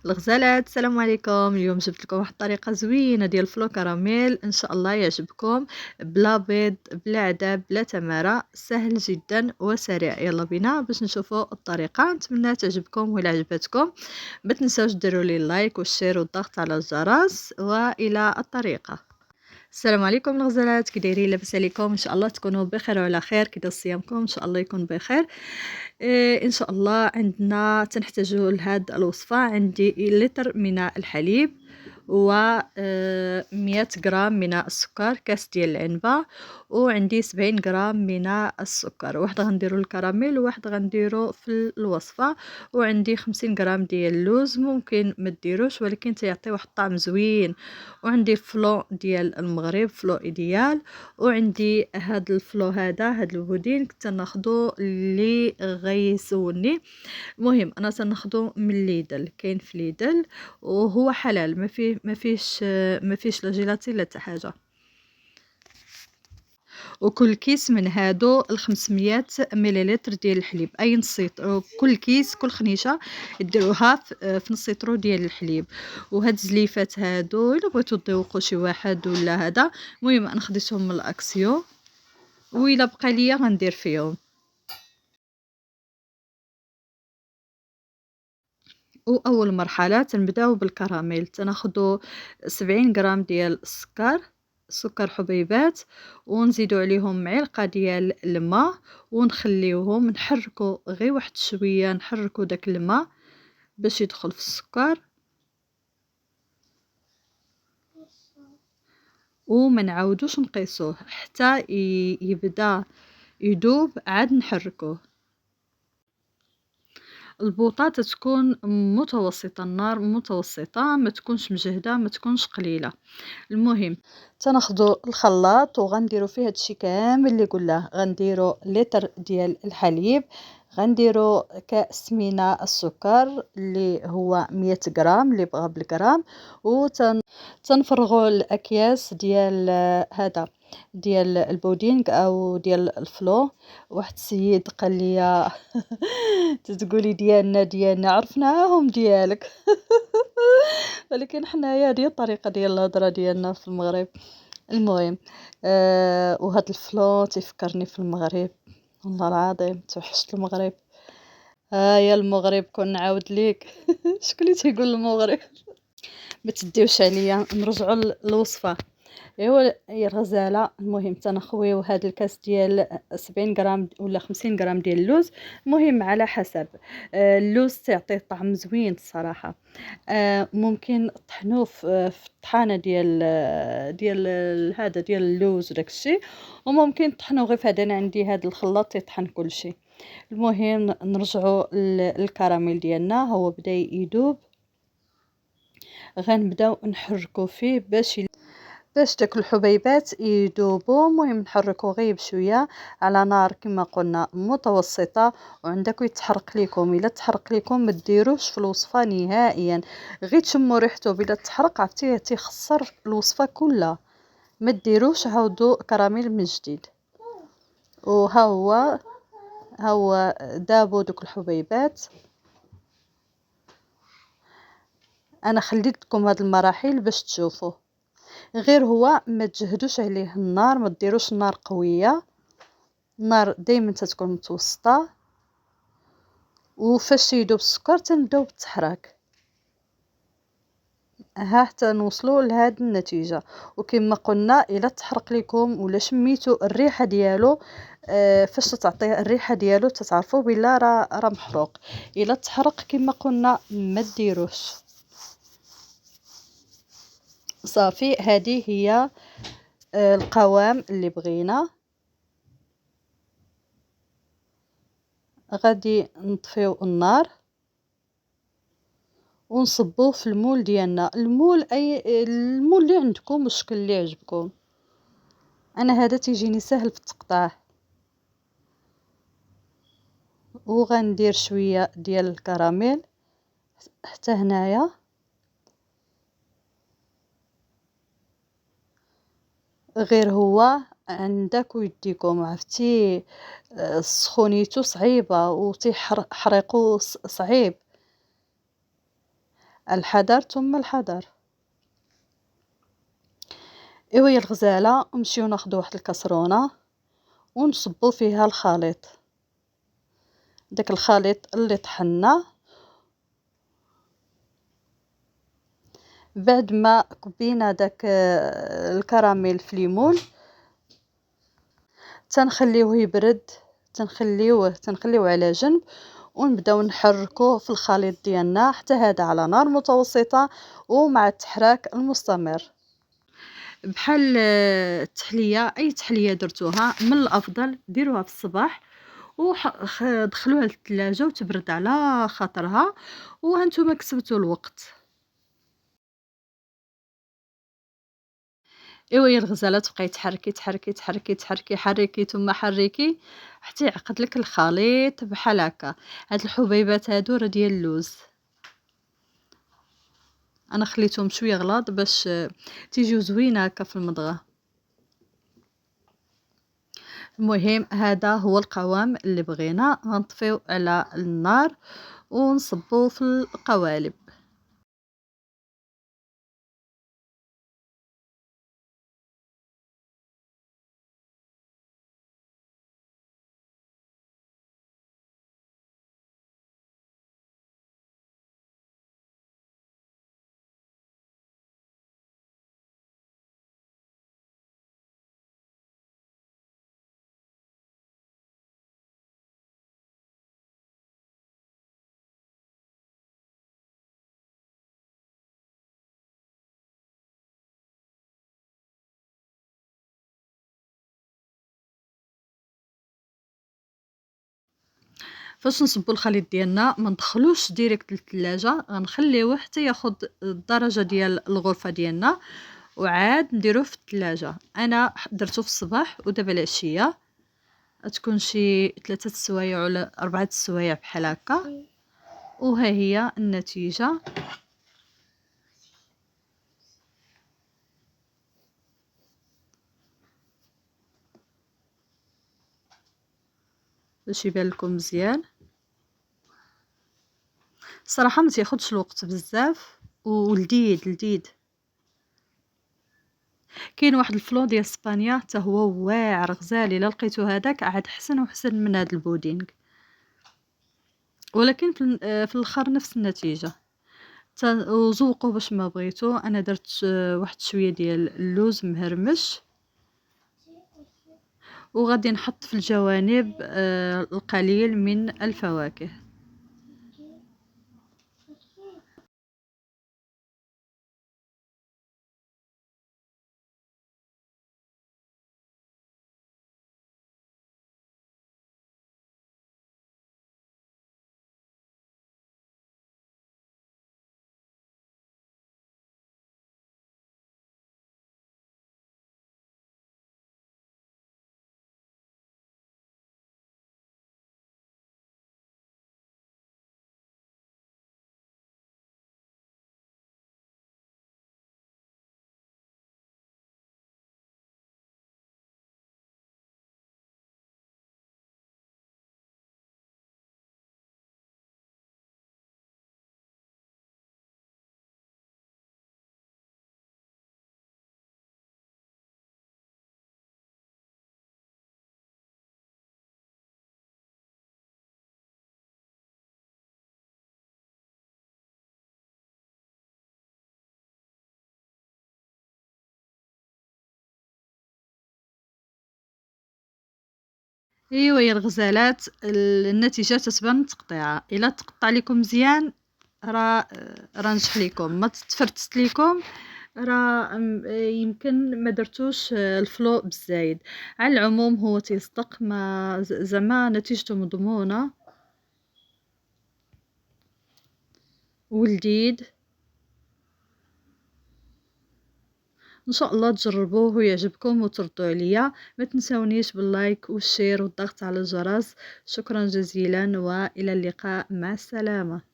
الغزالات، السلام عليكم. اليوم جبت لكم واحد الطريقه زوينه ديال الفلو كراميل، ان شاء الله يعجبكم. بلا بيض بلا عدب بلا تماره، سهل جدا وسريع. يلا بينا باش نشوفوا الطريقه. نتمنى تعجبكم. وإلا عجبتكم ما تنساوش ديروا لي لايك والشير والضغط على الجرس. والى الطريقه. السلام عليكم الغزالات، كي دايرين؟ لاباس عليكم؟ ان شاء الله تكونوا بخير وعلى خير. كي داير صيامكم؟ ان شاء الله يكون بخير. ان شاء الله عندنا تنحتاجوا لهاد الوصفه. عندي لتر من الحليب و 100 غرام من السكر، كاس ديال العنبه، وعندي 70 غرام من السكر. واحد غنديروا الكراميل وواحد غنديروا في الوصفه. وعندي 50 غرام ديال اللوز، ممكن ما ديروش ولكن تيعطي واحد الطعم زوين. وعندي فلو ديال المغرب، فلو ايديال. وعندي هاد الفلو هاد البودين كنت ناخدو اللي غيسوني. المهم انا تناخدو من ليدل، كاين في ليدل وهو حلال، ما فيش لا جيلاتين لا حتى حاجه. وكل كيس من هادو 500 مليلتر ديال الحليب، اي نص كل كيس، كل خنيشه ديروها في نص لتر ديال الحليب. وهاد الزليفات هادو الا بغيتو تذوقوا شي واحد ولا هذا، المهم انا خديتهم من الاكسيو، وإلا بقى ليا غندير فيهم. واول مرحله تنبداو بالكراميل، تناخدو 70 غرام ديال السكر، سكر حبيبات، ونزيدو عليهم معلقه ديال الماء، ونخليوهم نحركو غير واحد شويه، نحركو داك الماء باش يدخل في السكر، وما نعاودوش نقيسوه حتى يبدا يذوب، عاد نحركوه. البوطة تتكون متوسطة، النار متوسطة، ما تكونش مجهدة ما تكونش قليلة. المهم تناخدو الخلاط وغنديرو فيه هادشي كامل اللي قلناه. غنديرو لتر ديال الحليب، غنديرو كأس من السكر اللي هو 100 غرام اللي بغى بالغرام، تنفرغوا الاكياس ديال هذا ديال البودينغ او ديال الفلو. واحد السيد قال لي تتقولي ديالنا عرفناهم ديالك ولكن حنايا هذه الطريقه ديال الهضره ديالنا في المغرب. المهم وهذا الفلو تيفكرني في المغرب، والله العظيم توحشت المغرب. ها يا المغرب كون نعاود ليك شكون اللي تيقول المغرب؟ ما تديوش عليا، نرجعوا للوصفه. ايوا يا الغزاله، المهم تنخويو هاد الكاس ديال 70 غرام ولا 50 غرام ديال اللوز، المهم على حسب. اللوز تعطيه طعم زوين الصراحه. ممكن طحنوه في الطحانه هذا ديال اللوز وداك الشيء، وممكن طحنوه غير في هذا. انا عندي هذا الخلاط يطحن كل شيء. المهم نرجعوا للكراميل ديالنا، هو بدا يذوب. غنبداو نحركو فيه باش داك الحبيبات يذوبوا. المهم نحركو غير بشويه على نار كما قلنا متوسطه. وعندكم يتحرق لكم، الا تحرق لكم ما ديروش في الوصفه نهائيا، غير تشموا ريحته بلا تحرق عرفتي تيخسر الوصفه كلها. ما ديروش، عاودوا كراميل من جديد. وها هو دابوا دوك الحبيبات. انا خليت لكم هاد المراحل باش تشوفوا. غير هو ما تجهدوش عليه النار، ما ديروش النار قويه، النار دائما تتكون متوسطه. وفاش يذوب السكر تنبداو بالتحراك ها حتى نوصلوا لهاد النتيجه. وكما قلنا الا تحرق لكم ولا شميتوا الريحه ديالو، فاش تعطيه الريحه ديالو تتعرفوا بلا راه محروق. الا تحرق كما قلنا ما ديروش. صافي، هذه هي القوام اللي بغينا. غادي نطفيو النار ونصبوه في المول ديالنا. المول اللي عندكم والشكل اللي عجبكم. انا هذا تيجيني سهل في التقطاع. وغندير شويه ديال الكراميل حتى هنايا. غير هو عندك ويديكم عرفتي، سخونيته صعيبه وتيحرقو صعيب. الحذر ثم الحذر. ايوا يا الغزالة، نمشيو ناخدو واحد الكاسرونة ونصبو فيها الخليط، داك الخليط اللي طحناه. بعد ما كبينا داك الكراميل في ليمون، تنخليوه يبرد، تنخليوه على جنب، ونبداو نحركوه في الخليط ديالنا حتى هذا على نار متوسطة ومع التحراك المستمر. بحال التحلية، اي تحلية درتوها من الافضل ديروها في الصباح دخلوها للثلاجة وتبرد على خاطرها، وهانتوما كسبتوا الوقت. ايوا يا الغزاله، تبقاي تحركي تحركي تحركي تحركي حركي ثم حركي حتى يعقد لك الخليط بحال هكا. هاد الحبيبات هادو راه ديال اللوز، انا خليتهم شويه غلاض باش تيجيو زوينه هكا في المضغه. المهم هذا هو القوام اللي بغينا. غنطفيو على النار ونصبو في القوالب. فاش نصبو الخليط ديالنا ما ندخلوش ديريكت للثلاجة، غنخليوه حتى ياخد الدرجة ديال الغرفة ديالنا وعاد نديروه في الثلاجة. انا درتو في الصباح ودابا العشية تكون شي 3 السوايع ولا 4 السوايع بحال هكا، وها هي النتيجة. باش يبان لكم مزيان. الصراحة ما تياخدش الوقت بزاف ولذيذ لذيذ. كاين واحد الفلو ديال اسبانيا حتى هو واعر غزال، الا لقيتو هذاك عاد حسن وحسن من هذا البودينغ، ولكن في الاخر نفس النتيجة. وذوقوا باش ما بغيتو. انا درت واحد شوية ديال اللوز مهرمش، وغادي نحط في الجوانب القليل من الفواكه. ايوا يا الغزالات، النتيجة تتبان تقطيعة. الا تقطع لكم مزيان راه نجح لكم، ما تفرتست لكم راه يمكن ما درتوش الفلو بالزايد. على العموم هو تيصدق، ما زعما نتيجته مضمونة ولذيذ. ان شاء الله تجربوه ويعجبكم وتردوا عليا. ما تنسونيش باللايك والشير والضغط على الجرس. شكرا جزيلا والى اللقاء، مع السلامة.